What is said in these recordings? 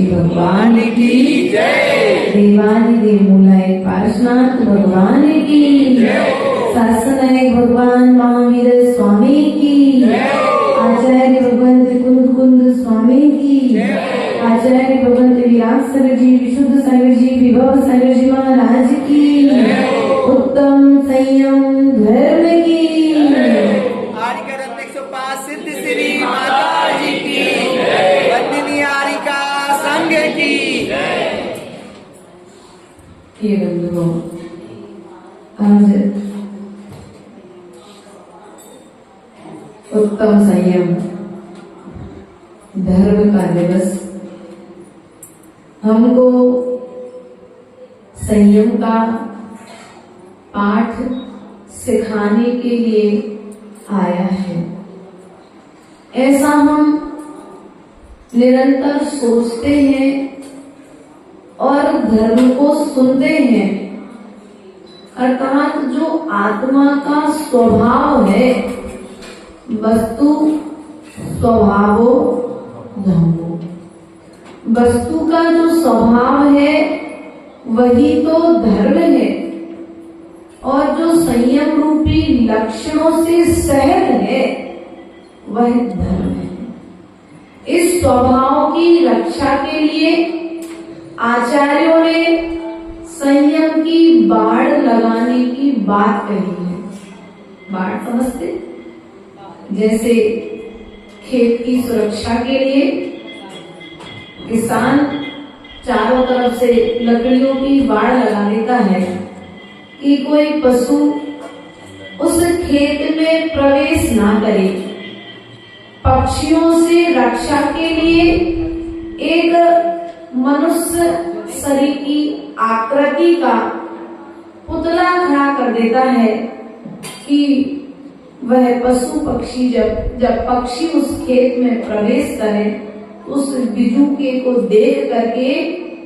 भगवान की जय। देवादिदेव मूलाय पार्श्वनाथ भगवान की जय। शासनायक भगवान महावीर स्वामी की जय। आचार्य भगवंत कुंद स्वामी की जय। आचार्य भगवंत विराट सागर जी, विशुद्ध सागर जी, विभव सागर जी महाराज की जय। उत्तम संयम धर्म की जय। आरिका 105 सिद्ध श्री माता जी की जय। वंदनीय आरिका संघ की जय। ये बंधुओं, आज उत्तम संयम धर्म का दिवस हमको संयम का पाठ सिखाने के लिए आया है। ऐसा हम निरंतर सोचते हैं और धर्म को सुनते हैं, अर्थात जो आत्मा का स्वभाव है, वस्तु स्वभावो धर्मो, वस्तु का जो स्वभाव है वही तो धर्म है, और जो संयम रूपी लक्षणों से सहित है वह धर्म है। इस स्वभाव की रक्षा के लिए आचार्यों ने संयम की बाड़ लगाने की बात कही है। बाड़ समझते? जैसे खेत की सुरक्षा के लिए किसान चारों तरफ से लकड़ियों की बाड़ लगा देता है कि कोई पशु उस खेत में प्रवेश ना करे। पक्षियों से रक्षा के लिए एक मनुष्य शरीर की आकृति का पुतला खड़ा कर देता है कि वह पशु पक्षी जब पक्षी उस खेत में प्रवेश करे, उस बिजुके को देख करके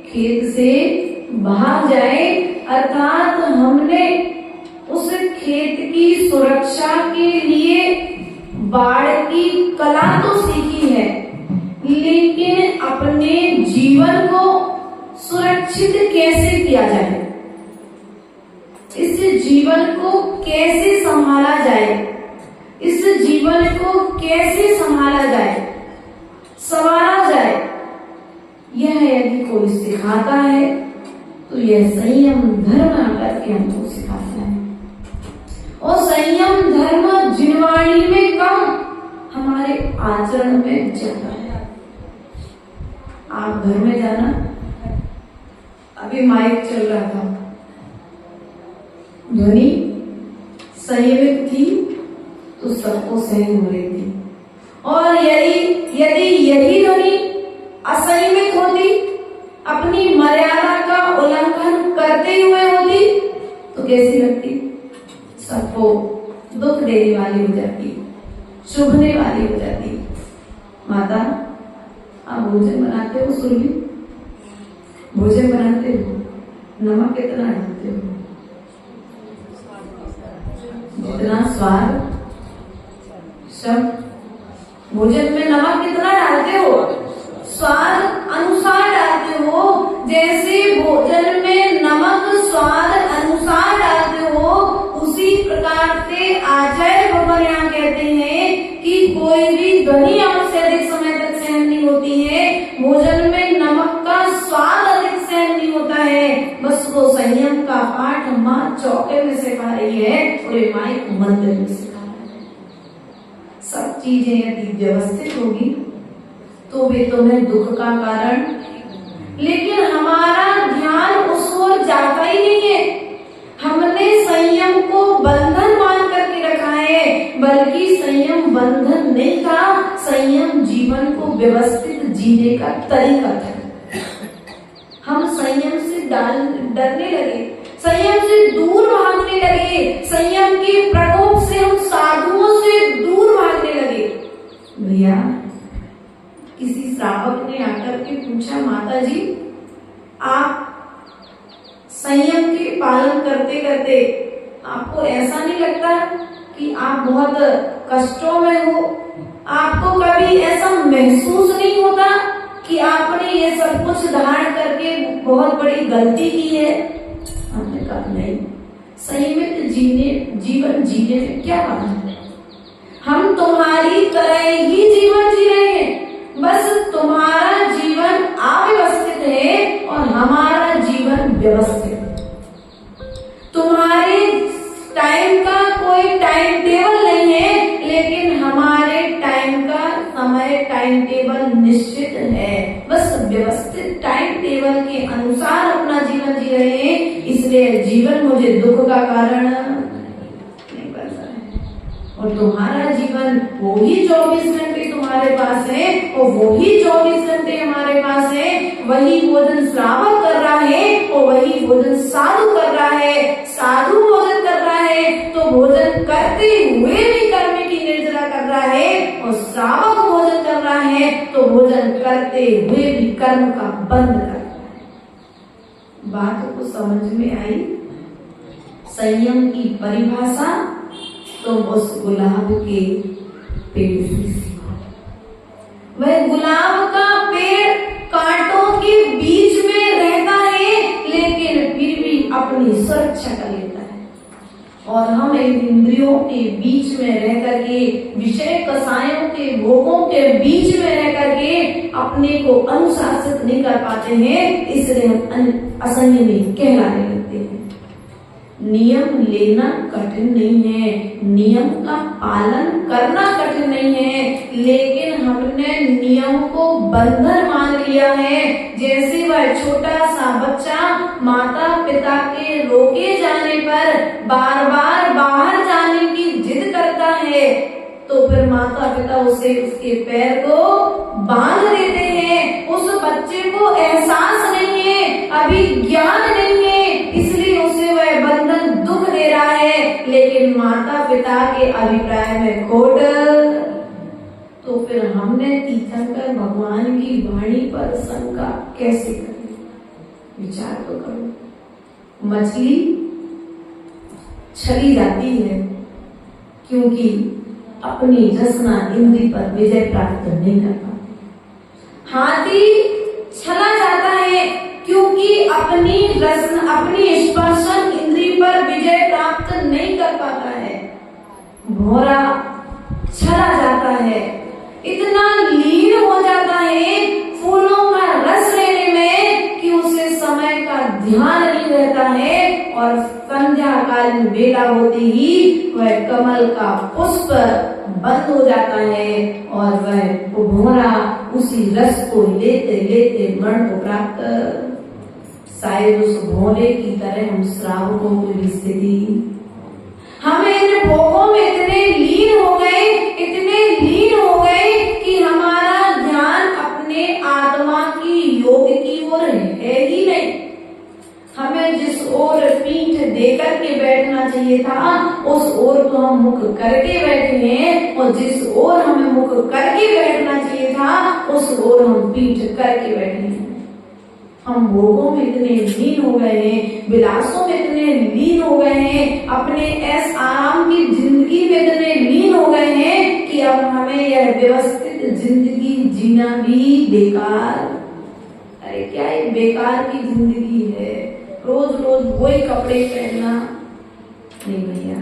खेत से भाग जाए। अर्थात हमने उस खेत की सुरक्षा के लिए बाड़ की कला तो सीखी है, लेकिन अपने जीवन को सुरक्षित कैसे किया जाए, इस जीवन को कैसे संभाला जाए, इस जीवन को कैसे संभाला जाए, संवारा जाए, यह यदि कोई सिखाता है तो यह संयम धर्म आकर के हमको सिखाता है। और संयम धर्म जिनवाणी में कम, हमारे आचरण में ज्यादा है। आप घर में जाना, अभी माइक चल रहा था, ध्वनि संयमित थी तो सबको सहन हो रही थी, और यदि यही ध्वनि असंयमित होती, अपनी मर्यादा का उल्लंघन करते हुए होती तो कैसी लगती? सबको दुख देने वाली हो जाती, चुभने वाली हो जाती। माता, आप भोजन बनाते हो? सुरभि, भोजन बनाते हो, नमक कितना डालते हो? जितना स्वाद सब। भोजन में नमक कितना डालते हो? स्वाद अनुसार डालते हो। जैसे भोजन में नमक स्वाद अनुसार डालते हो, उसी प्रकार से आचार्य भगवान यहाँ कहते हैं कि कोई भी ध्वनि आपसे अधिक समय तक सहन नहीं होती है। भोजन में नमक का स्वाद अधिक सहन नहीं होता है, बस वो का पाठ माँ चौके में सिखा रही है और ये माइक मंदिर में सिखा रही है। सब चीजें यदि व्यवस्थित होगी तो वे तुम्हें दुख का कारण, लेकिन हमारा ध्यान उस ओर जाता ही नहीं है। हमने संयम को बंधन मान करके रखा है, बल्कि संयम बंधन नहीं था, संयम जीवन को व्यवस्थित जीने का तरीका था। हम संयम से डरने लगे, संयम से दूर भागने लगे, संयम के प्रकोप से हम साधुओं से दूर भागने लगे। भैया, किसी श्रावक ने आकर के पूछा, माता जी आप संयम के पालन करते करते आपको ऐसा नहीं लगता कि आप बहुत कष्टों में हो? आपको कभी ऐसा महसूस नहीं होता कि आपने ये सब कुछ धारण करके बहुत बड़ी गलती की है? हमने कहा नहीं, संयमित जीवन जीने में क्या बात है। हम तुम्हारी तरह ही जीवन जी रहे हैं, बस तुम्हारा जीवन अव्यवस्थित है और हमारा जीवन व्यवस्थित है। तुम्हारे टाइम का कोई टाइम टेबल नहीं है, लेकिन हमारे टाइम का समय टाइम टेबल निश्चित है। बस व्यवस्थित टाइम टेबल के अनुसार अपना जीवन जी रहे हैं, इसलिए जीवन मुझे दुख का कारण नहीं बन रहा है। और तुम्हारा जीवन वो ही 24 घंटे तुम्हारे पास है, और वो ही 24 घंटे हमारे पास है। वही भोजन श्रावक कर रहा है और वही भोजन साधु कर रहा है। साधु भोजन कर रहा है तो भोजन करते हुए भी कर्म की निर्जरा कर रहा है, और श्रावक भोजन कर रहा है तो भोजन करते हुए भी कर्म का बंध कर रहा है। बात को समझ में आई? संयम की परिभाषा तो उस गुलाब के पेड़ से सीखो। वह गुलाब का पेड़ कांटों के बीच में रहता है, लेकिन फिर भी अपनी सुरक्षा कर लेता है। और हम इंद्रियों के बीच में रह करके, विषय कसायों के भोगों के बीच में रह करके अपने को अनुशासित नहीं कर पाते हैं, इसलिए हम असंयमी कहलाने लगते हैं। नियम लेना कठिन नहीं है, नियम का पालन करना कठिन नहीं है, लेकिन हमने नियम को बंधन मान लिया है। जैसे वह छोटा सा बच्चा माता पिता के रोके जाने पर बार बार बाहर जाने की जिद करता है, तो फिर माता पिता उसे उसके पैर को बांध देते हैं। उस बच्चे को एहसास नहीं है, अभी ज्ञान नहीं है, इसलिए उसे वह बंधन दुख दे रहा है। लेकिन माता पिता के अभिप्राय में खोट, तो फिर हमने तीर्थंकर भगवान की वाणी पर शंका कैसे करें? विचार तो करो। मछली चली जाती है क्योंकि अपनी रसना इंद्री पर विजय प्राप्त नहीं कर पाती। हाथी चला जाता है क्योंकि अपनी रसना, अपनी स्पर्शन इंद्री पर विजय प्राप्त नहीं कर पाता है। भौरा चला जाता है, इतना लीन हो जाता है फूलों का रस लेने में कि उसे समय का ध्यान नहीं रहता है, और संध्या कालीन बेला होते ही वह कमल का पुष्प बंद हो जाता है, और वह भौरा उसी रस को लेते लेते मरण को प्राप्त। शायद उस भौरे की तरह हम श्रावकों की स्थिति, हम इन भोगों में इतने लीन हो गए, इतने लीन हो गए कि हमारा ध्यान अपने आत्मा की योग की ओर है ही नहीं। हमें जिस ओर पीठ देकर के बैठना चाहिए था, उस ओर तो हम मुख करके बैठे हैं, और जिस ओर हमें मुख करके बैठना चाहिए था, उस ओर हम पीठ करके बैठे हैं। हम भोगों में इतने लीन हो गए हैं, विलासों में इतने लीन हो गए हैं, अपने ऐस आराम की जिंदगी में इतने लीन हो गए हैं कि अब हमें यह व्यवस्थित जिंदगी जीना भी बेकार। अरे क्या ये बेकार की जिंदगी है? रोज रोज वही कपड़े पहनना? नहीं भैया,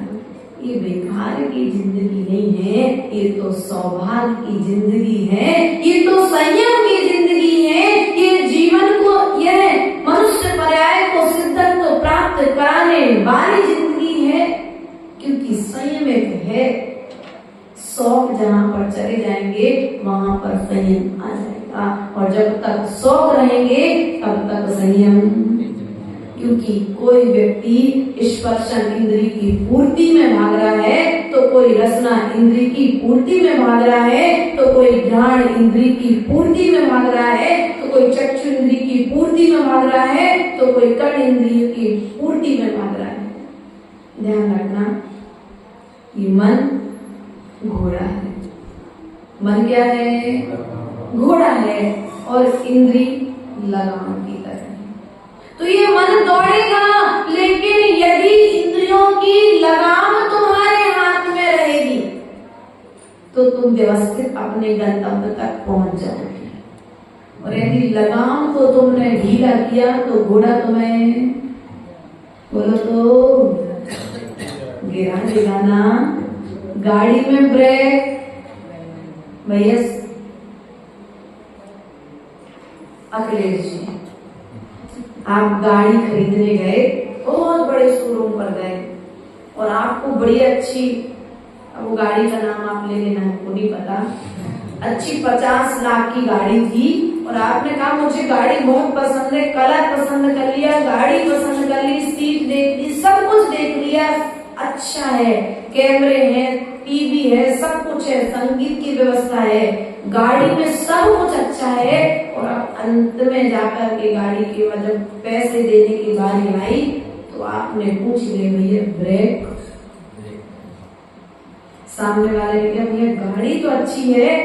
ये बेकार की जिंदगी नहीं है, ये तो सौभाग्य की जिंदगी है, ये तो संयम की जिंदगी है। ये जीवन को, यह मनुष्य पर्याय को सिद्धत्व प्राप्त कर वाली जिंदगी है, क्योंकि संयमित है। शौक जहां पर चले जाएंगे वहां पर संयम आ जाएगा, और जब तक शौक रहेंगे तब तक संयम। क्योंकि कोई व्यक्ति स्पर्शन इंद्री की पूर्ति में भाग रहा है, तो कोई रसना इंद्री की पूर्ति में भाग रहा है, तो कोई घ्राण इंद्री की पूर्ति में भाग रहा है, तो कोई चक्षु इंद्री की पूर्ति में भाग रहा है, तो कोई कर्ण इंद्रिय की पूर्ति में भाग रहा है। ध्यान रखना, ये मन घोड़ा है। मन क्या है? घोड़ा है, और इंद्री लगाम की तरह है। तो ये मन दौड़ेगा, लेकिन यदि इंद्रियों की लगाम तुम्हारे हाथ में रहेगी तो तुम व्यवस्थित अपने गंतव्य तक पहुंच जाओगे। और यदि लगाम को तुमने ढीला किया तो घोड़ा तुम्हें, बोलो तो, गिरा देगा ना। गाड़ी में ब्रेक, भैया अखिलेश जी, आप गाड़ी खरीदने गए, बहुत बड़े शोरूम पर गए, और आपको बड़ी अच्छी, अब वो गाड़ी का नाम आप ले लेना, हमको नहीं पता, अच्छी 50 लाख की गाड़ी थी, और आपने कहा मुझे गाड़ी बहुत पसंद है, कलर पसंद कर लिया, गाड़ी पसंद कर ली, सीट देख ली, सब कुछ देख लिया, अच्छा है, कैमरे हैं, टीवी है, सब कुछ है, संगीत की व्यवस्था है, गाड़ी में सब कुछ अच्छा है, और अब अंत में जाकर के गाड़ी के जब पैसे देने की बारी आई तो आपने पूछ लिया, भैया ब्रेक? सामने वाले ने कहा, भैया गाड़ी तो अच्छी है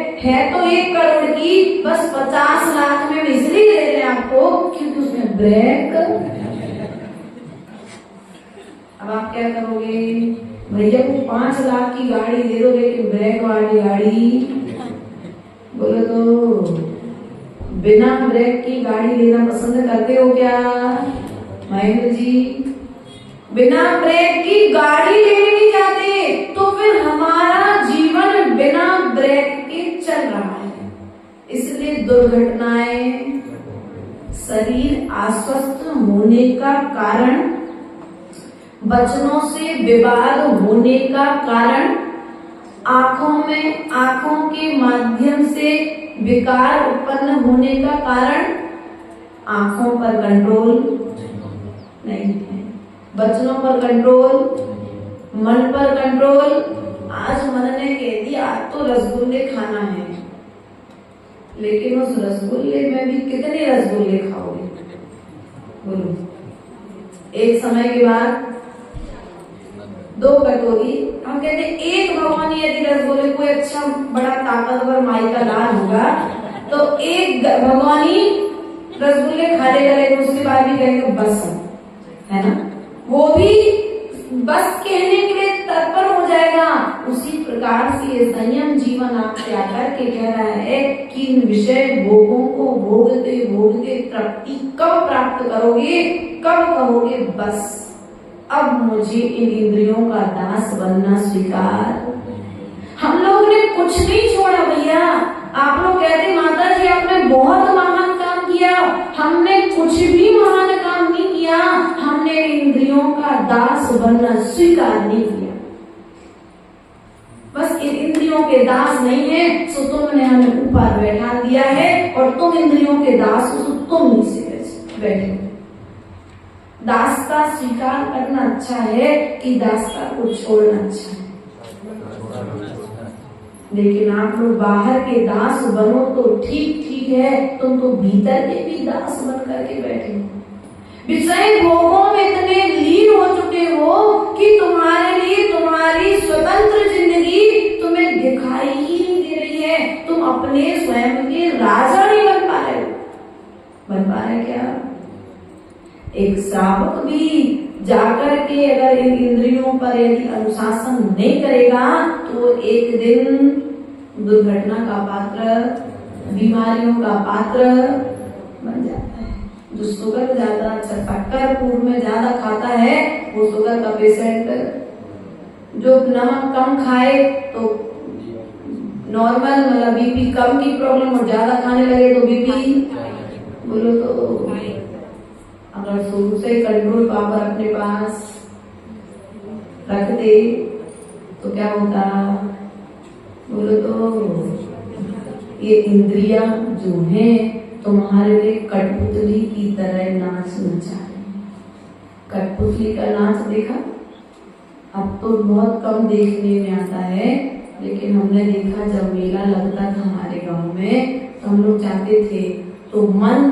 तो 1 करोड़ की, बस 50 लाख में इसलिए दे रहे हैं आपको क्योंकि उसमें ब्रेक। अब आप क्या करोगे? भैया को 5 लाख की गाड़ी दे दो, लेकिन ब्रेक वाली गाड़ी, बोलो तो, बिना ब्रेक की गाड़ी लेना पसंद करते हो क्या महेंद्र जी? बिना ब्रेक की गाड़ी लेने नहीं जाते, तो फिर हमारा जीवन बिना ब्रेक के चल रहा है। इसलिए दुर्घटनाएं, शरीर अस्वस्थ होने का कारण, वचनों से विवाद होने का कारण, आंखों के माध्यम से विकार उत्पन्न होने का कारण, आंखों पर कंट्रोल नहीं है, वचनों पर कंट्रोल, मन पर कंट्रोल। आज मन ने कह दिया आज तो रसगुल्ले खाना है, लेकिन उस रसगुल्ले में भी कितने रसगुल्ले खाओगे? बोलो। एक समय के बाद 2 कटोरी, हम कहते हैं एक भगवान यदि रसगुल्ले कोई अच्छा बड़ा ताकतवर माई का लाल होगा तो एक भगवानी रसगुल्ले खा लेगा, लेकिन उसके बाद भी कहेगा बस, है ना, वो भी बस कहने के लिए तत्पर हो जाएगा। उसी प्रकार से ये संयम जीवन आपसे आकर के कह रहा है कि इन विषय भोगों को भोगते भोगते तृप्ति कब प्राप्त करोगे, कब कहोगे बस अब मुझे इन इंद्रियों का दास बनना स्वीकार। हम लोगों ने कुछ नहीं छोड़ा भैया। आप लोग कहते माता जी आपने बहुत महान काम किया, हमने कुछ भी महान काम नहीं किया, हमने इंद्रियों का दास बनना स्वीकार नहीं किया। बस इन इंद्रियों के दास नहीं है तो तुमने हमें ऊपर बैठा दिया है, और तुम इंद्रियों के दास हो तो तुम नीचे बैठे। दासता स्वीकार करना अच्छा है कि दासता को छोड़ना अच्छा है? लेकिन आप लोग बाहर के दास बनो तो ठीक है, तुम तो भीतर के भी दास बन करके बैठे हो। विषय भोगों में इतने लीन हो चुके हो कि तुम्हारे लिए तुम्हारी स्वतंत्र जिंदगी तुम्हें दिखाई ही नहीं दे रही है। तुम अपने स्वयं के राजा नहीं बन पा रहे हो। बन पा रहे क्या? एक श्रावक भी जाकर के अगर इन इंद्रियों पर यदि अनुशासन नहीं करेगा तो एक दिन दुर्घटना का पात्र, बीमारियों का पात्र बन जाता है। जो शुगर ज्यादा शक्कर पूर्व में ज्यादा खाता है वो शुगर का पेशेंट, जो नमक कम खाए तो नॉर्मल मतलब बीपी कम की प्रॉब्लम, और ज्यादा खाने लगे तो बीपी, बोलो तो अगर शुरू से कंट्रोल पावर अपने पास रख दे तो क्या होता? बोलो तो ये इंद्रियां जो हैं तुम्हारे लिए कठपुतली की तरह नाच नचा रही। कठपुतली का नाच देखा? अब तो बहुत कम देखने में आता है, लेकिन हमने देखा जब मेला लगता था हमारे गांव में तो हम लोग जाते थे तो मन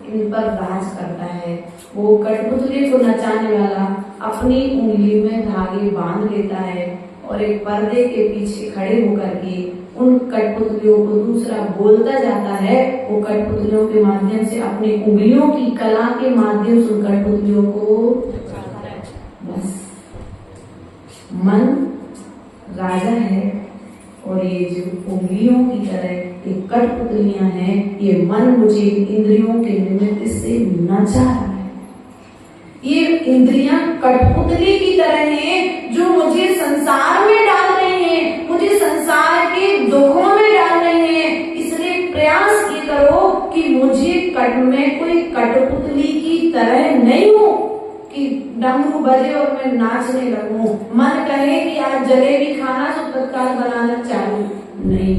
इन पर राज करता है। वो कठपुतली को नचाने वाला अपनी उंगली में धागे बांध लेता है और एक पर्दे के पीछे खड़े होकर के उन कठपुतलियों को दूसरा बोलता जाता है। वो कठपुतलियों के माध्यम से अपनी उंगलियों की कला के माध्यम से उन कठपुतलियों को, बस मन राजा है और ये जो उंगलियों की तरह ये कठपुतलियां हैं, ये मन मुझे इंद्रियों के निमित्त से नचा रहा है। ये इंद्रियां कठपुतली की तरह हैं जो मुझे संसार में डाल रहे हैं, मुझे संसार के दुखों में डाल रहे हैं। इसलिए प्रयास ये करो कि मुझे मैं कोई कठपुतली की तरह नहीं हूं कि डमरू बजे और मैं नाचने लगूं। मन कहे कि आज जलेबी खाना तो तत्काल बनाना चालू नहीं।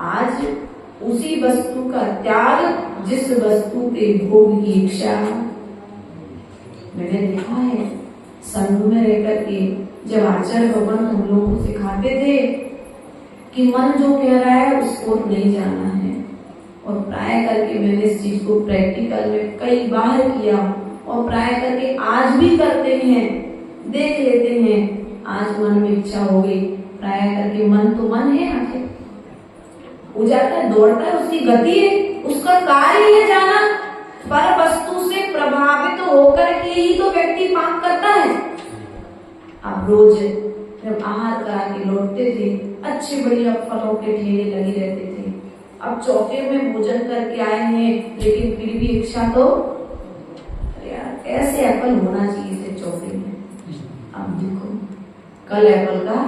आज उसी वस्तु का त्याग जिस वस्तु के भोग की इच्छा। मैंने देखा है संघ में रहकर के जब आचार्य भगवान हम लोगों को सिखाते थे कि मन जो कह रहा है उसको नहीं जाना है, और प्राय करके मैंने इस चीज को प्रैक्टिकल में कई बार किया और प्राय करके आज भी करते हैं, देख लेते हैं। आज मन में इच्छा हो गई, प्राय करके मन तो मन है, आखिर हो जाता है, दौड़ता है, उसकी गति है, उसका कार्य है जाना। पर वस्तु से प्रभावित होकर के ही तो व्यक्ति पाप करता है। अब रोज जब आहार करा के लौटते थे, अच्छे बढ़िया फलों के ठेले लगे रहते थे। अब चौके में भोजन करके आए हैं, लेकिन फिर भी इच्छा तो यार ऐसे एप्पल होना चाहिए थे चौके में। अब देखो कल एप्पल का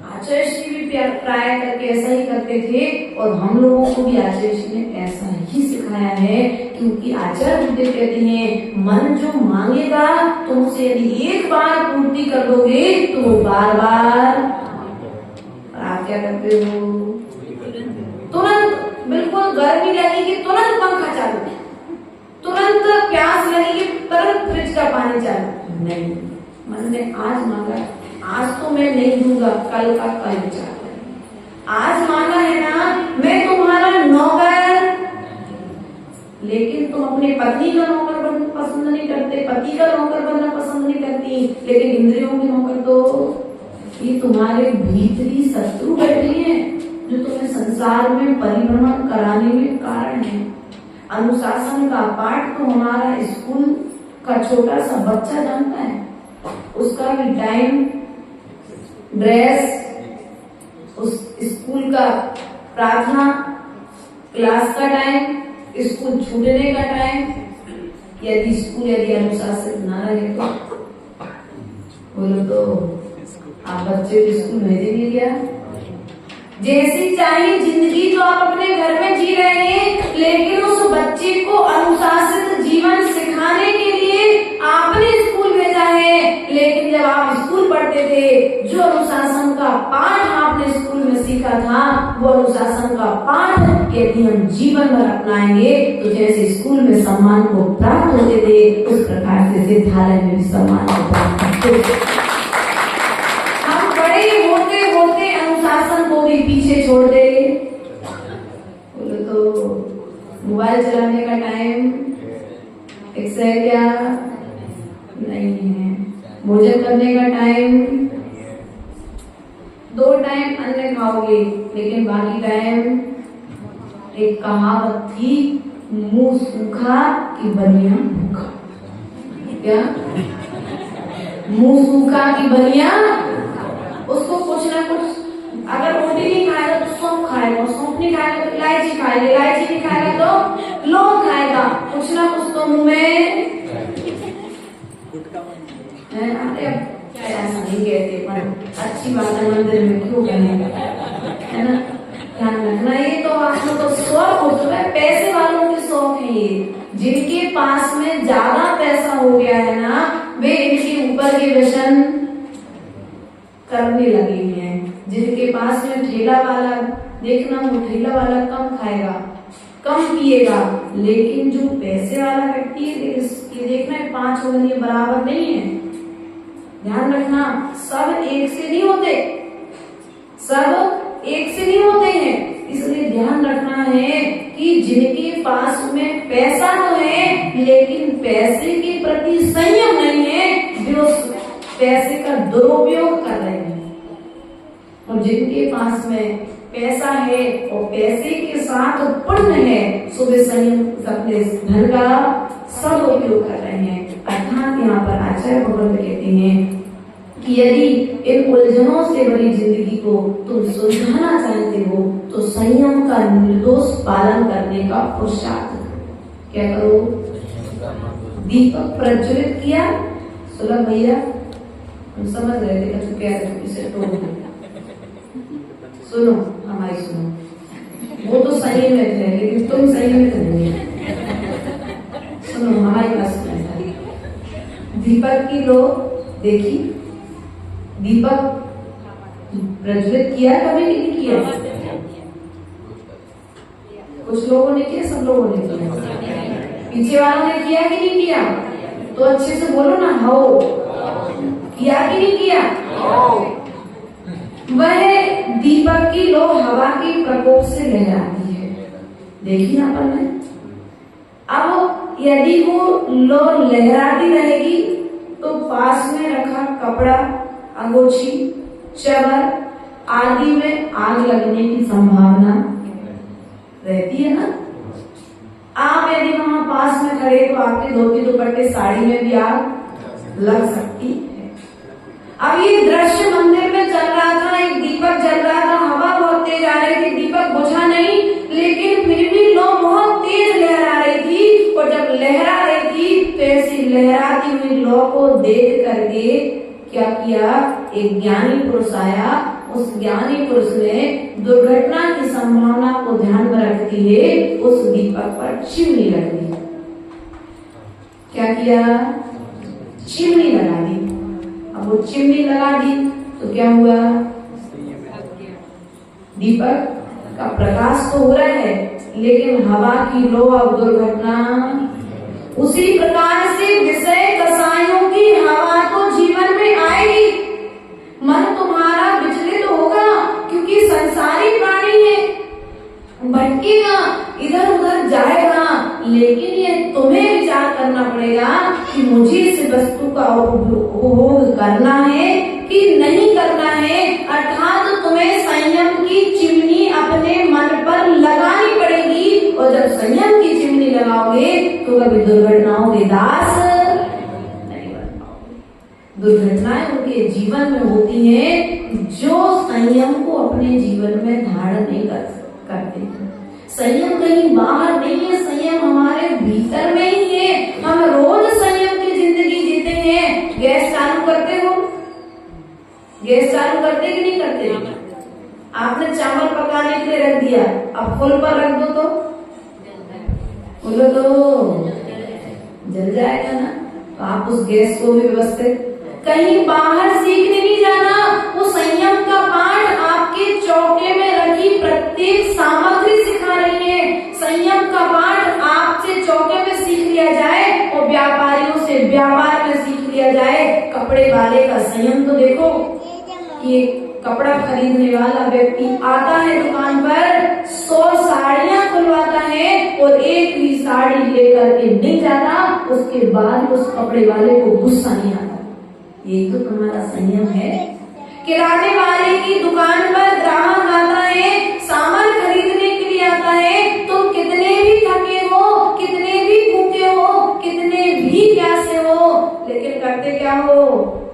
आचार्य श्री भी प्राय करके ऐसा ही करते थे, और हम लोगों को भी आचार्य श्री ने ऐसा ही सिखाया है। क्योंकि आचार्य बुद्ध कहते हैं मन जो मांगेगा तुम उसे यदि एक बार पूर्ति कर दोगे तो वो बार बार। आप क्या करते हो? तुरंत बिल्कुल गर्मी लगेगी तुरंत पंखा चालू, तुरंत प्यास लगेगी तुरंत फ्रिज का पानी चालू। नहीं, मन ने आज मांगा, आज तो मैं नहीं दूंगा, कल का कल विचार करें। आज मांगा है ना, मैं तुम्हारा नौकर, लेकिन तुम अपने पत्नी का नौकर बनना पसंद नहीं करते, पति का नौकर बनना पसंद नहीं करती, लेकिन इंद्रियों के नौकर तो ये तुम्हारे भीतरी शत्रु बैठे हैं जो तुम्हें संसार में परिभ्रमण कराने में कारण है। अनुशासन का पाठ तो हमारा स्कूल का छोटा सा बच्चा जानता है, उसका भी टाइम, ड्रेस, उस स्कूल का प्रार्थना क्लास का टाइम, स्कूल छूटने का टाइम। यदि अनुशासित ना रहे तो बोलो तो आप बच्चे को स्कूल भेजेंगे क्या? जैसी चाहिए जिंदगी तो आप अपने घर में जी रहे हैं, लेकिन उस बच्चे को अनुशासित जीवन सिखाने के लिए आपने स्कूल भेजा है। लेकिन जब आप स्कूल पढ़ते थे, जो अनुशासन का पाठ आपने स्कूल में सीखा था, वो अनुशासन का पाठ यदि हम जीवन भर अपनाएंगे तो जैसे स्कूल में सम्मान को प्राप्त होते थे, उस प्रकार से विद्यालय में भी सम्मान को प्राप्त होते। हम बड़े होते होते अनुशासन को भी पीछे छोड़ दे। बोलो तो मोबाइल चलाने का टाइम फिक्स है क्या? नहीं है। भोजन करने का टाइम 2 टाइम अन्न खाओगे, लेकिन बाकी टाइम, एक कहावत थी, मुंह सूखा कि बनिया भूखा। क्या? मुंह सूखा कि बनिया, उसको कुछ ना कुछ, अगर रोटी नहीं खाएगा तो सौंफ खाएगा, सौंफ नहीं खाएगा तो इलायची खाएगा, इलायची नहीं खाएगा तो लौंग खाएगा, कुछ ना कुछ तो मुंह में। अरे ऐसा नहीं कहते, पर अच्छी बात है, मंदिर में क्यों कहने, है ना? ध्यान रखना। ये तो आप लोग को शौक हो चुका है, पैसे वालों के शौक है ये। जिनके पास में ज्यादा पैसा हो गया है ना, वे इनके ऊपर ऊपर के व्यसन करने लगे हैं। जिनके पास में ठेला वाला, देखना वो ठेला वाला कम खाएगा, कम पिएगा, लेकिन जो पैसे वाला व्यक्ति है ये देखना है 5 उंगलियां बराबर नहीं है। ध्यान रखना, सब एक से नहीं होते, सब एक से नहीं होते हैं। इसलिए ध्यान रखना है कि जिनके पास में पैसा तो है लेकिन पैसे के प्रति संयम नहीं है, जो पैसे का दुरुपयोग कर रहे हैं, और जिनके पास में पैसा है और पैसे के साथ पुण्य है, सो वे संयम अपने धन का सदुपयोग कर रहे हैं। अर्थात यहाँ पर आचार्य भगवत कहते हैं कि यदि इन उलझनों से भरी जिंदगी को तुम सुलझाना चाहते हो तो संयम का निर्दोष पालन करने का पुरुषार्थ करो। क्या करो? दीपक प्रज्वलित किया, सुलभ भैया हम समझ रहे थे तो कह रहे थे इसे तो सुनो, हमारी सुनो, वो तो सही में थे लेकिन तुम सही में तो नहीं है। सुनो हमारी बात सुनो। दीपक की लो देखी, दीपक प्रज्वलित किया कभी नहीं किया? कुछ लोगों ने किया, सब लोगों ने किया, पीछे वालों ने किया कि नहीं किया? तो अच्छे से बोलो ना, हो किया कि नहीं किया? वह दीपक की लो हवा के प्रकोप से लहराती है, देखी ना अपन ने। अब यदि वो लो लहराती रहेगी तो पास में रखा कपड़ा, अंगोछी, चवर आदि में आग लगने की संभावना रहती है ना। आप यदि वहां पास में खड़े तो आपके धोती दुपट्टे साड़ी में भी आग लग सकती है। अब ये दृश्य मंदिर में चल रहा था, एक दीपक जल रहा था, हवा बहुत तेज आ रही थी, दीपक बुझा नहीं, लेकिन फिर भी लो बहुत तेज लहरा रही थी। और जब लहरा रही थी तो ऐसी लहराती हुई लो को देख करके क्या किया, एक ज्ञानी पुरुष आया। उस ज्ञानी पुरुष ने दुर्घटना की संभावना को ध्यान में रखते हुए उस दीपक पर चिमनी लगा दी। क्या किया? चिमनी लगा दी। अब वो चिमनी लगा दी तो क्या हुआ? दीपक का प्रकाश तो हो रहा है लेकिन हवा की लो अब दुर्घटना। उसी प्रकार से विषय कसायों की हवा तो जीवन में आएगी, मन तुम्हारा विचलित होगा क्योंकि संसारी प्राणी है, भटकेगा, इधर उधर जाएगा, लेकिन ये तुम्हें विचार करना पड़ेगा कि मुझे इस वस्तु का उपभोग करना है कि नहीं करना है। अर्थात तुम्हें संयम की चिमनी अपने मन पर लगानी पड़ेगी, और जब संयम की चिमनी लगाओगे तो कभी दुर्घटनाओं के दास नहीं बन पाओगे। दुर्घटनाएं उनके जीवन में होती हैं जो संयम को अपने जीवन में धारण नहीं करते। संयम कहीं बाहर नहीं है, संयम हमारे भीतर में ही है। हम रोज संयम की जिंदगी जीते हैं। गैस चालू करते हो, गैस चालू करते कि नहीं करते? आपने चावल पकाने के लिए रख दिया, अब फुल पर रख दो तो बोलो तो जल जाएगा ना। तो आप उस गैस को भी व्यवस्थित, कहीं बाहर सीखने नहीं जाना। वो संयम का पाठ आपके चौके में रखी प्रत्येक सामग्री सिखा रही है। संयम का पाठ आपसे चौके में सीख लिया जाए और व्यापारियों से व्यापार में सीख लिया जाए। कपड़े वाले का संयम तो देखो कि कपड़ा खरीदने वाला व्यक्ति आता है दुकान पर, 100 साड़ियां खुलवाता है और एक भी साड़ी लेकर के नहीं जाता, उसके बाद उस कपड़े वाले को गुस्सा नहीं आता। ये तो तुम्हारा संयम है। किराने वाले की दुकान पर ग्राहक आता है, सामान खरीदने के लिए आता है, तुम कितने भी थके हो, कितने भी भूखे हो, कितने भी प्यासे हो, लेकिन करते क्या हो?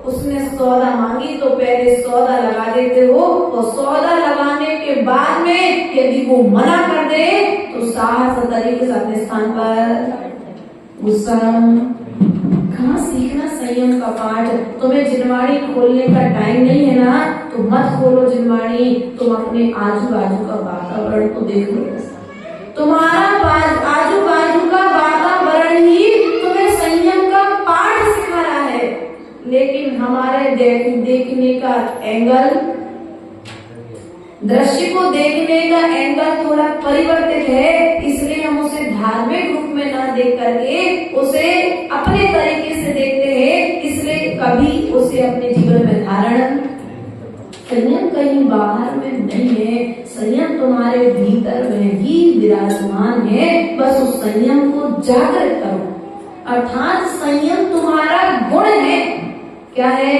उसने सौदा मांगी तो पहले सौदा लगा देते हो, और सौदा लगाने के बाद में यदि वो मना कर दे तो साहस तरीके से अपने स्थान पर गुस्सा। कहाँ सीखना संयम का पाठ? तुम्हें जिनवाड़ी खोलने का टाइम नहीं है ना, तो मत खोलो जिनवाड़ी। तुम अपने आजू बाजू का वातावरण तो देख लो। तुम्हारा आजू बाजू का वातावरण ही तुम्हें संयम का पाठ सिखा रहा है। लेकिन देखने का एंगल, दृश्य को देखने का एंगल थोड़ा परिवर्तित है, इसलिए हम उसे धार्मिक रूप में न देख करके उसे अपने तरीके से देखते हैं, इसलिए कभी उसे अपने जीवन में धारण। संयम कहीं बाहर में नहीं है, संयम तुम्हारे भीतर में ही विराजमान है। बस उस संयम को जागृत करो, अर्थात संयम तुम्हारा गुण है। क्या है?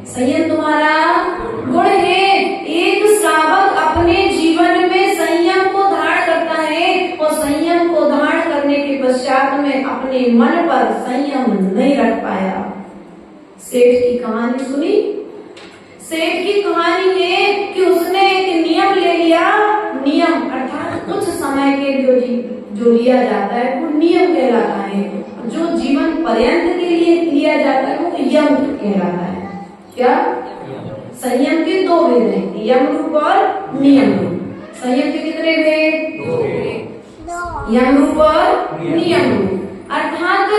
संयम तुम्हारा गुण है। एक श्रावक अपने जीवन में संयम को धारण करता है और संयम को धारण करने के पश्चात में अपने मन पर संयम नहीं रख पाया। सेठ की कहानी सुनी? सेठ की कहानी है कि उसने एक नियम ले लिया। नियम अर्थात कुछ समय के लिए जो लिया जाता है वो नियम कहलाता है, जो जीवन पर्यंत के लिए लिया जाता है वो यम कहलाता है। क्या? संयम के दो भेद हैं, यम रूप और नियम रूप। संयम के कितने भेद? यम रूप और नियम रूप। अर्थात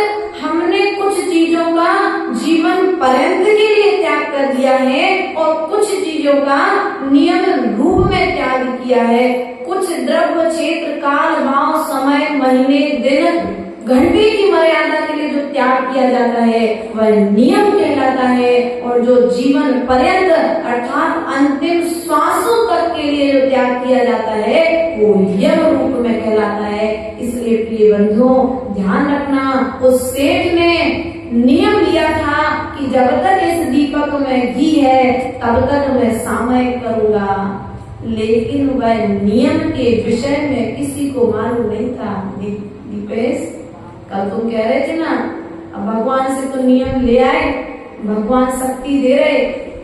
हमने कुछ चीजों का जीवन पर्यंत के लिए त्याग कर दिया है और कुछ चीजों का नियम रूप में त्याग किया है। कुछ द्रव्य, क्षेत्र, काल, भाव, समय, महीने, दिन, घंटे की मर्यादा के लिए जो त्याग किया जाता है वह नियम कहलाता है, और जो जीवन पर्यंत अर्थात अंतिम श्वासों तक के लिए जो त्याग किया जाता है वो यम रूप में कहलाता है। इसलिए प्रिय बंधुओं, ध्यान रखना, उस सेठ ने नियम लिया था कि जब तक इस दीपक में घी है तब तक मैं सामयिक करूंगा, लेकिन वह नियम के विषय में किसी को मालूम नहीं था। दीपेश, कल तुम कह रहे थे ना, अब भगवान से तो नियम ले आए, भगवान शक्ति दे रहे,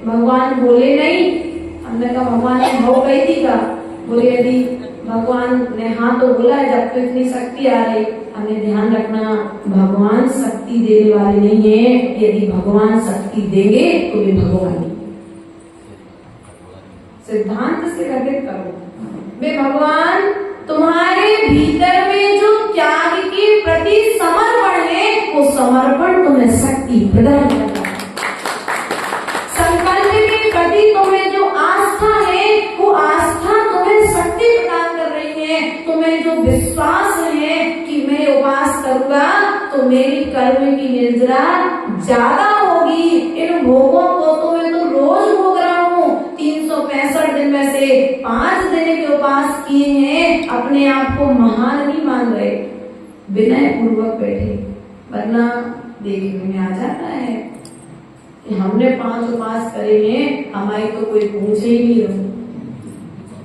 भगवान बोले नहीं। हमने कहा भगवान ने भाव कही थी का? बोले यदि भगवान ने हाँ तो बोला है, जब तो इतनी शक्ति आ रही। हमें ध्यान रखना, भगवान शक्ति देने वाले नहीं है। यदि भगवान शक्ति देंगे तो वे भगवान नहीं। सिद्धांत से घटित करो, वे भगवान तुम्हारे भीतर में जो त्याग के प्रति समर्पण है वो समर्पण तुम्हें शक्ति प्रदान करता है। संकल्प के प्रति तुम्हें जो आस्था है वो आस्था तुम्हें शक्ति प्रदान कर रही है। तुम्हें जो विश्वास है कि मैं उपवास करूंगा तो मेरी कर्म की निर्जरा ज्यादा होगी, इन भोगों को तो मैं तो रोज भोग रहा हूँ। 365 दिन में से 5 दिन के उपवास किए हैं, अपने आप को महान नहीं मान रहे, विनय पूर्वक बैठे, वरना देखने में आ जाता है कि हमने 5 उपवास करे हैं, हमारी तो कोई पूछे ही नहीं रहो।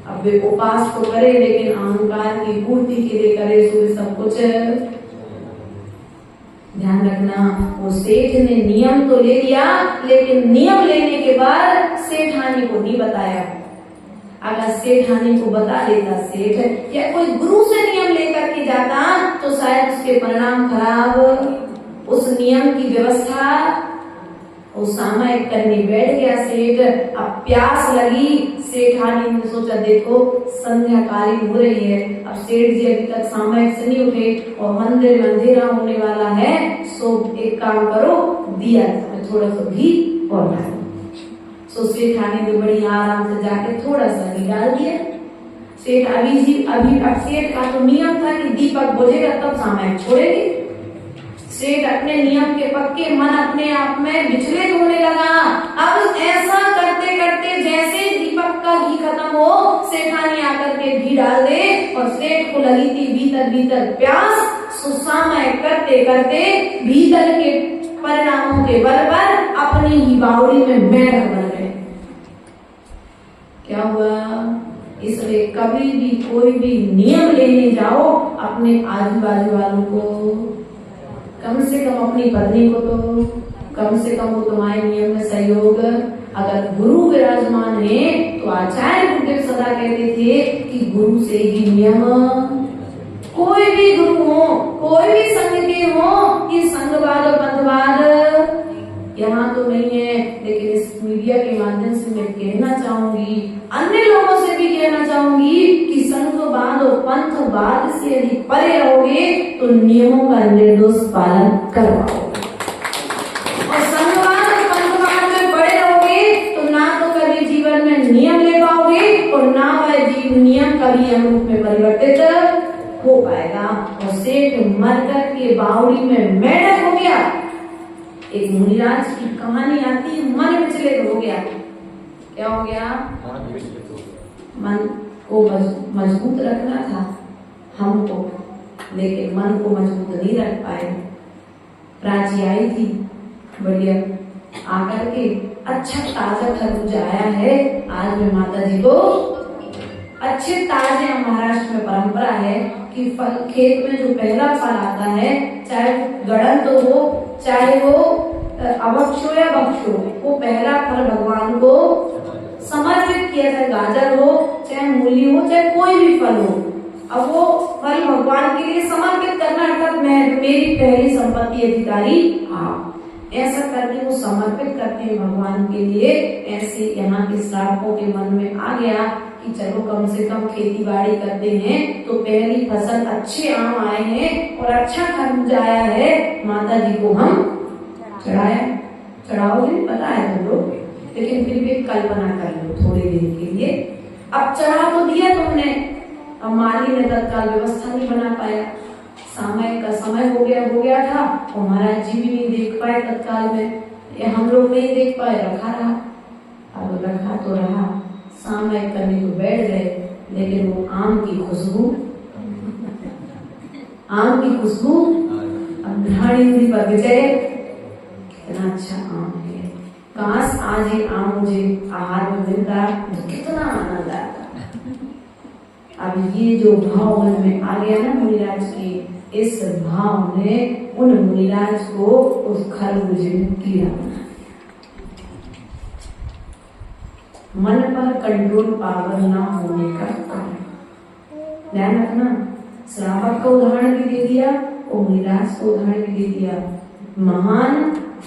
अब वे उपवास तो करे लेकिन अहंकार की पूर्ति के लिए करे, सो सब कुछ। ध्यान रखना, वो सेठ ने नियम तो ले लिया, लेकिन नियम लेने के बाद सेठानी को नहीं बताया। अगर सेठानी को बता देता सेठ या कोई गुरु से नियम लेकर के जाता तो शायद उसके परिणाम खराब। उस नियम की व्यवस्था वो सामयिक करने बैठ गया सेठ। अब प्यास लगी, सेठानी ने सोचा देखो संध्या कालीन हो रही है, अब सेठ जी अभी तक सामयिक से नहीं उठे और मंदिर में अंधेरा होने वाला है, सो एक काम करो, दिया थोड़ा सा घी और डालो। सो सेठानी ने बड़ी आराम से जाके थोड़ा सा घी डाल दिया। सेठ अभी अब सेठ का तो नियम था कि दीपक बुझेगा तब सामयिक छोड़ेगी। सेठ अपने नियम के पक्के, मन अपने आप में विचलित होने लगा। अब ऐसा करते करते जैसे दीपक का घी खत्म हो, सेठानी आकर के घी डाल दे और सेठ को लगी थी भीतर भीतर प्यास। सुसामय करते करते भीतर के परिणामों के बल पर अपनी ही बावड़ी में मेंढक बन गए। क्या हुआ? इसलिए कभी भी कोई भी नियम लेने जाओ, अपने आजू बाजू वालों को, कम से कम अपनी पत्नी को तो कम से कम वो तुम्हारे नियम में सहयोग। अगर गुरु विराजमान है तो आचार्य गुरुदेव सदा कहते थे कि गुरु से ही नियम। कोई भी गुरु हो, कोई भी संघ के हो, ये संघवाद और पंथवाद यहाँ तो नहीं है, लेकिन इस मीडिया के माध्यम से मैं कहना चाहूंगी, अन्य लोगों से भी कहना चाहूंगी कि संघवाद और पंथवाद से यदि परे रहोगे तो नियमों का निर्दोष पालन करवाओगे। और संघवाद और पंथवाद में मरकर के बावड़ी में मेढक हो गया। एक मुनिराज की कहानी आती है, मन विचलित हो गया। क्या हो गया? मन को मजबूत रखना था हमको, लेकिन मन को मजबूत नहीं रख पाए। प्राची आई थी, बढ़िया आकर के अच्छा ताजा खरबूजा आया है। आज मैं माता जी को अच्छे ताजे, महाराष्ट्र में परंपरा है कि फल खेत में जो पहला फल आता है, चाहे गड़न तो हो, चाहे वो अभक्ष हो या भक्ष हो, वो पहला फल भगवान को समर्पित किया जाए। गाजर हो, चाहे मूली हो, चाहे कोई भी फल हो, अब वो फल भगवान के लिए समर्पित करना, अर्थात मेरी पहली संपत्ति अधिकारी आप, ऐसा करके वो समर्पित करते हैं भगवान के लिए। ऐसे यहाँ के श्रावकों के मन में आ गया कि चलो कम से कम खेती बाड़ी करते हैं तो पहली फसल अच्छे आम आए हैं और अच्छा खरबूजा आया है, माता जी को हम चढ़ाओगे, पता है तुम लोग, लेकिन फिर भी कल्पना कर लो थोड़ी देर के लिए। अब चढ़ा तो दिया तुमने, अब माली ने तत्काल व्यवस्था नहीं बना पाया, समय का समय हो गया था और महाराज जी भी नहीं देख पाए तत्काल में, या हम लोग नहीं देख पाए, रखा रहा। अब रखा तो रहा, सामय करने को बैठ गए, लेकिन वो आम की खुशबू अब ढाड़ी पर विजय, कितना अच्छा आम है, काश आज ये आम मुझे आहार में मिलता तो कितना आनंद आता। अब ये जो भाव मन में आ गया ना मुनिराज के, इस भाव ने उन मुनिराज को उस खरबूजे में कीड़ा बना। मन पर कंट्रोल पावर ना होने का कारण, ध्यान रखना। श्रावक का उदाहरण भी दे दिया और मुनिराज को उदाहरण भी दे दिया। महान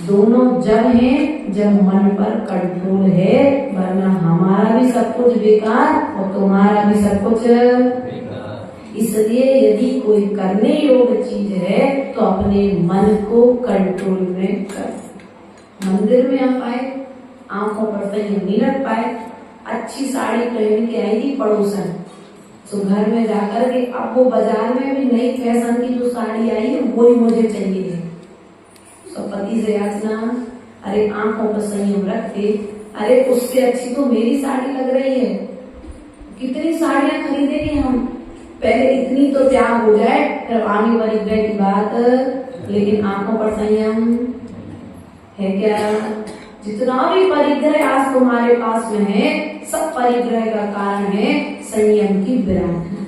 दोनों जब हैं जब मन पर कंट्रोल है, वरना हमारा भी सब कुछ बेकार और तुम्हारा भी सब कुछ बेकार। इसलिए यदि कोई करने योग्य चीज है तो अपने मन को कंट्रोल में कर। मंदिर में आप आए, आंखों पर संयम नहीं रख पाए, अच्छी साड़ी पहन के आई थी पड़ोसन, तो घर में जाकर के अब वो बाजार में भी नई फैशन की जो साड़ी आई है वही मुझे चाहिए है। तो पति से याचना, अरे आंखों पर संयम रखते, अरे उससे अच्छी तो मेरी साड़ी लग रही है। कितनी साड़ियां खरीदेंगे हम, पहले इतनी तो त्याग हो जाए, फिर आगे परिग्रह की बात। लेकिन आंखों पर संयम है क्या? जितना भी परिग्रह आज तुम्हारे पास में है, सब परिग्रह का कारण है संयम की विराधना,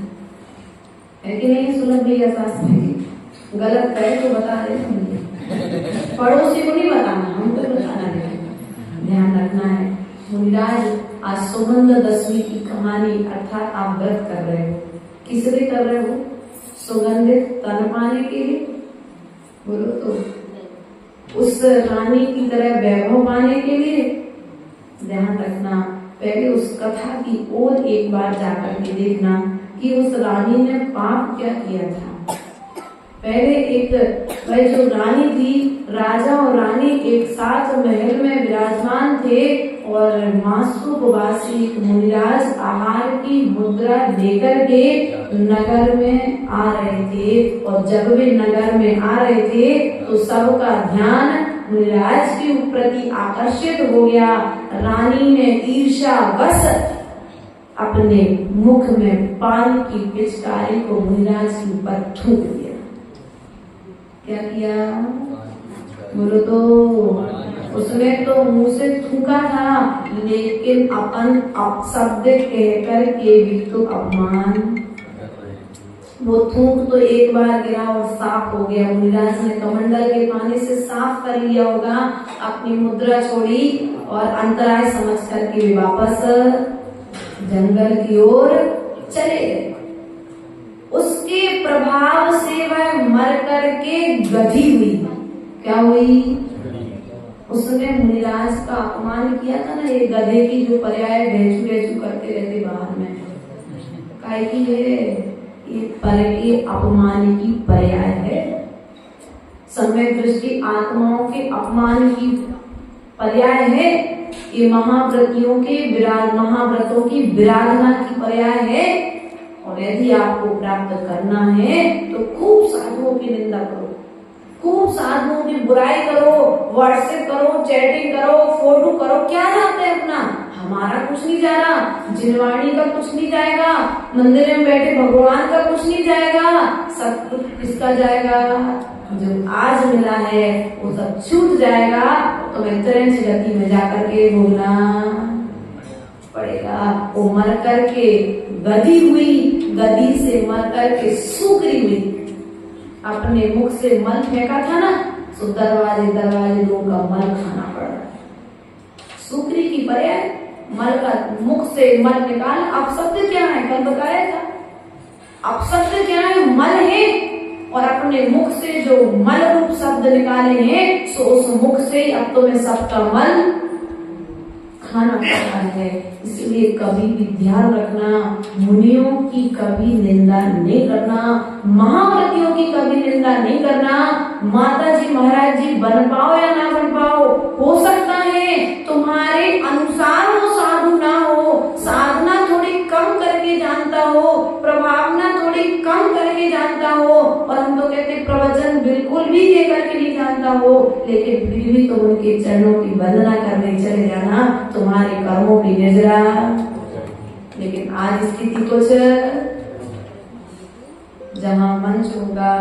है कि नहीं? सुलभ भैया शास्त्र की गलत है तो बता रहे मुझे, पड़ोसी को नहीं बताना, हमको बताना है, ध्यान रखना है। मुनिराज आज सुगंध दशमी की कहानी, अर्थात आप व्रत कर रहे हो, किस लिए कर रहे हो? सुगंधित तन पाने के लिए, बोलो तो उस रानी की तरह वैभव पाने के लिए। ध्यान रखना, पहले उस कथा की ओर एक बार जाकर के देखना कि उस रानी ने पाप क्या किया था। पहले एक वह जो रानी थी, राजा और रानी एक साथ महल में विराजमान थे और मासूकवासी मुनिराज आहार की मुद्रा लेकर के नगर में आ रहे थे। और जब वे नगर में आ रहे थे तो सबका ध्यान मुनिराज के प्रति आकर्षित हो गया। रानी ने ईर्ष्यावश अपने मुख में पान की पिचकारी को मुनिराज के ऊपर थूक दिया। क्या किया? बोलो तो, उसने तो मुंह से थूका था, लेकिन अपन अपशब्द कहकर के भी तो अपमान। वो थूक तो एक बार गिरा और साफ हो गया। मुनिराज ने कमंडल के पानी से साफ कर लिया होगा, अपनी मुद्रा छोड़ी और अंतराय समझ करके वे वापस जंगल की ओर चले गए। उसके प्रभाव से वह मर करके गधी हुई। क्या हुई? उसने मुनिराज का अपमान किया था ना, ये गधे की जो पर्याय ढेचू ढेचू करते रहते बाहर में, काय की है ये अपमान की पर्याय है। सम्यक दृष्टि आत्माओं के अपमान की पर्याय है। ये महाव्रतियों के महाव्रतों की विराधना की पर्याय है। और और यदि आपको प्राप्त करना है तो खूब साधुओं की निंदा करो, खूब साधुओं की बुराई करो, व्हाट्सएप करो, चैटिंग करो, फोटो करो, क्या जाते हैं अपना, हमारा कुछ नहीं जा रहा, जिनवाणी का कुछ नहीं जाएगा, मंदिर में बैठे भगवान का कुछ नहीं जाएगा, सब कुछ किसका जाएगा, जो आज मिला है वो सब छूट जाएगा। तो मैं तुरंत गति में जाकर के बोलना पड़ेगा। वो मर करके गदी हुई, गदी से मर करके सूखरी हुई, अपने मुख से मल फेंका था ना, तो दरवाजे दरवाजे लोगों का मल खाना पड़ रहा है। सूखरी की पर्याय मल का, मुख से मल निकाल। अब शब्द क्या है, कल बताया था, अब शब्द क्या है, मल है, और अपने मुख से जो मल रूप शब्द निकाले हैं, सो उस मुख से अब तुम्हें सबका मल खाना पड़ता है। इसलिए कभी भी ध्यान रखना, मुनियों की कभी निंदा नहीं करना, महाव्रतियों की कभी निंदा नहीं करना। माता जी महाराज जी बन पाओ या ना बन पाओ, हो सकता है तुम्हारे अनुसार वो साधु ना हो, साधना थोड़ी कम करके जानता हो, प्रभावना थोड़ी कम करके जानता हो, और हम तो कहते प्रवचन बिल्कुल भी दे करके नहीं जानता हो, लेकिन फिर भी तुम उनके चरणों की वंदना करने चले जाना, तुम्हारे कर्मों की निजरा। लेकिन आज स्थिति कुछ, जहाँ मंच होगा,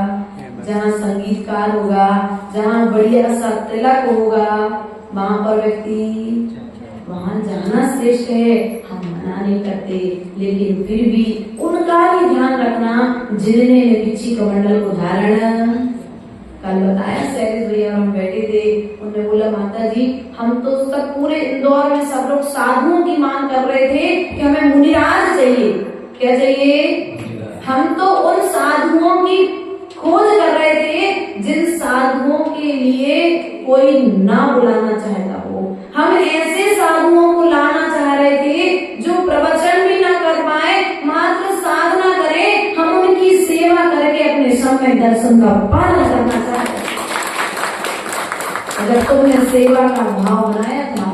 जहाँ संगीतकार होगा, जहाँ बढ़िया सा तिलक होगा, वहाँ पर व्यक्ति वहाँ जाना श्रेष्ठ है, हम मना नहीं करते, लेकिन फिर भी उनका भी ध्यान रखना जिन्होंने बिच्छी कमंडल को धारण। कल बताया सैलेश भैया हम बैठे थे, उन्होंने बोला माता जी हम तो सब पूरे इंदौर में सब लोग साधुओं की मांग कर रहे थे कि हमें मुनिराज चाहिए। क्या चाहिए? हम तो उन साधुओं की खोज कर रहे थे जिन साधुओं के लिए कोई ना बुलाना चाहता हो। हम ऐसे साधुओं को लाना चाह रहे थे जो प्रवचन भी ना कर पाए, मात्र साधना करें, हम उनकी सेवा करके अपने सम्यक दर्शन का पालन करना चाहते। अगर तुमने सेवा का भाव बनाया था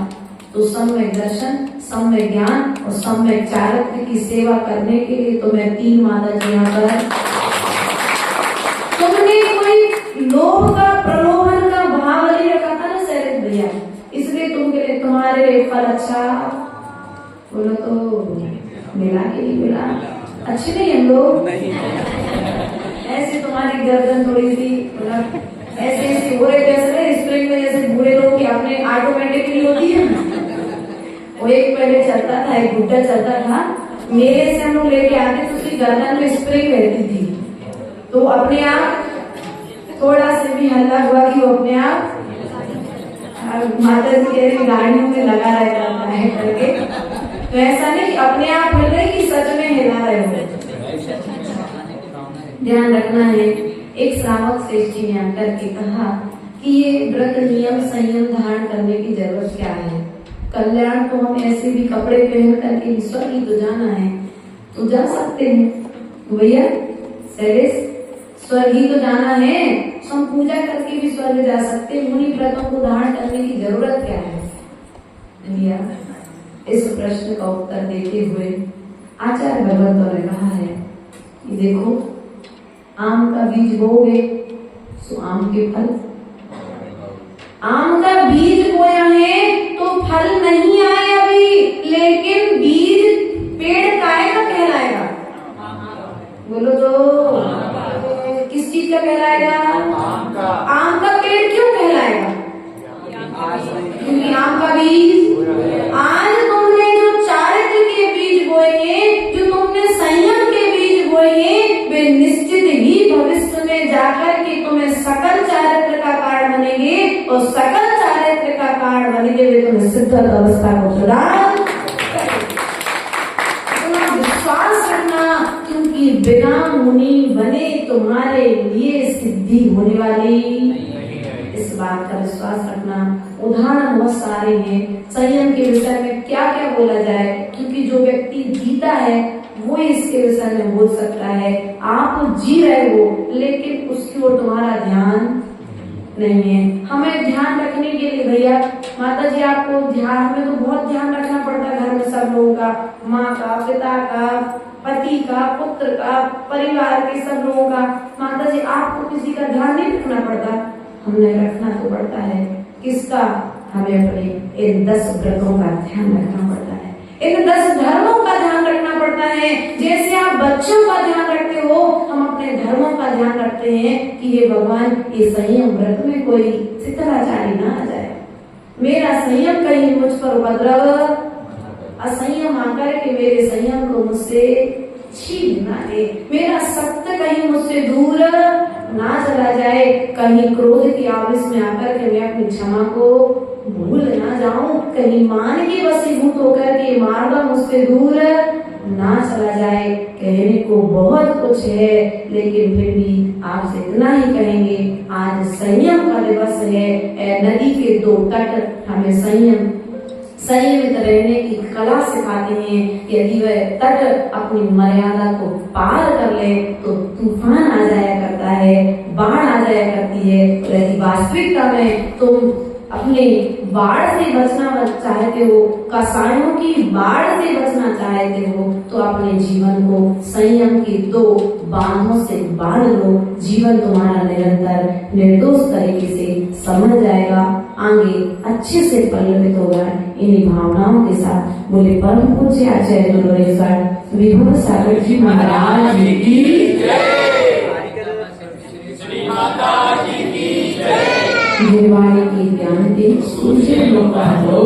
तो सम्यक दर्शन, सम्यक ज्ञान और सम्यक चारित्र की सेवा करने के लिए तुम्हें 3 माता जी यहाँ पर, तुमने कोई लोभ का प्रलोभन का भाव नहीं रखा था ना शैलेश भैया, इसलिए तुमके तुम्हारे फल अच्छा बोलो तो मिला कि नहीं मिला? अच्छे नहीं हम लोग, ऐसे तुम्हारी गर्दन थोड़ी सी मतलब ऐसे ऐसे हो रहे, जैसे स्प्रिंग में जैसे बूढ़े लोग की अपने ऑटोमेटिकली होती है ना, वो एक पहले चलता था, एक गुड्डा चलता था, मेरे से हम लोग लेके आते तो उसकी गर्दन में स्प्रिंग रहती थी, तो अपने आप थोड़ा से भी हल्ला हुआ कि वो अपने आप माता जी कह रही गाड़ियों में लगा रहता है करके, तो ऐसा नहीं अपने आप हिल रहे कि सच में हिला रहे हो। ध्यान रखना है। एक श्रावक श्रेष्ठ जी ने आकर के कहा कि ये व्रत नियम संयम धारण करने की जरूरत क्या है, कल्याण तो हम ऐसे भी कपड़े पहन करके ईश्वर की तो जाना है, तो जा सकते हैं भैया शैलेश, स्वर्ग ही तो जाना है, तो हम पूजा करके भी स्वर्ग जा सकते हैं, मुनि व्रतों को धारण करने की जरूरत क्या है भैया? इस प्रश्न का उत्तर देते हुए आचार्य भगवत ने कहा है कि देखो, आम का बीज बोओगे तो आम के फल, आम का बीज बोया है तो फल नहीं आए अभी, लेकिन बीज पेड़ काय का कहलाएगा? बोलो तो किस चीज का कहलाएगा? आम का पेड़ क्यों कहलाएगा? क्योंकि आम का बीज, आज तुमने जो चारित्र के बीज बोए, जो तुमने संयम के बीज बोए, वे निश्चित ही भविष्य में जाकर के तुम्हें सकल चारित्र का कारण बनेंगे, और सकल चारित्र का कारण बनेंगे वे तुम्हें सिद्ध अवस्था को प्रदान करेंगे। विश्वास रखना, क्योंकि बिना मुनि बने तुम्हारे लिए सिद्धि होने वाली, इस बात का विश्वास रखना। उदाहरण बहुत सारे हैं संयम के विषय में, क्या क्या बोला जाए, क्योंकि जो व्यक्ति जीता है वो इसके विषय में बोल सकता है। आप जी रहे हो लेकिन उसकी ओर तुम्हारा ध्यान नहीं है। हमें ध्यान रखने के लिए भैया माता जी आपको ध्यान में तो बहुत ध्यान रखना पड़ता है, घर में सब लोगों का, माँ का, पिता का, पति का, पुत्र का, परिवार के सब लोगों का। माता जी आपको किसी का ध्यान नहीं रखना पड़ता, हमने रखना तो पड़ता है। किसका? हमें अपने इन 10 व्रतों का ध्यान रखना पड़ता है, इन 10 धर्मों का ध्यान रखना पड़ता है। जैसे आप बच्चों का ध्यान रखते हो, हम अपने धर्मों का ध्यान रखते हैं कि ये भगवान, ये संयम व्रत में कोई शिथिलाचारी ना आ जाए, मेरा संयम कहीं मुझ पर उपद्रव, असंयम आकर के मेरे संयम को मुझसे छीन ना ले, मेरा सत्य कहीं मुझसे दूर ना चला जाए, कहीं क्रोध की आवेश में आकर के मैं अपनी क्षमा को भूल ना जाऊं, कहीं मान के वशीभूत होकर के मार्ग मुझसे दूर ना चला जाए। कहने को बहुत कुछ है, लेकिन फिर भी आपसे इतना ही कहेंगे, आज संयम का दिवस है। नदी के 2 तट हमें संयमित रहने की कला सिखाते हैं। यदि वह तट अपनी मर्यादा को पार कर ले तो तूफान आ जाया करता है, बाढ़ आ जाया करती है। यदि वास्तविकता में तुम अपने बाढ़ से बचना चाहते हो, कसायों की बाढ़ से बचना चाहते हो, तो अपने जीवन को संयम के 2 बांधों से बांध लो। जीवन तुम्हारा निरंतर निर्दोष तरीके से समझ जाएगा, आगे अच्छे से पल्लवित होगा। इन्हीं भावनाओं के साथ बोले परम पूज्य आचार्य गुरुरेश्वर विभू सागर जी महाराज की निर्वाणी की ज्ञान दे सूर्य लोका हो।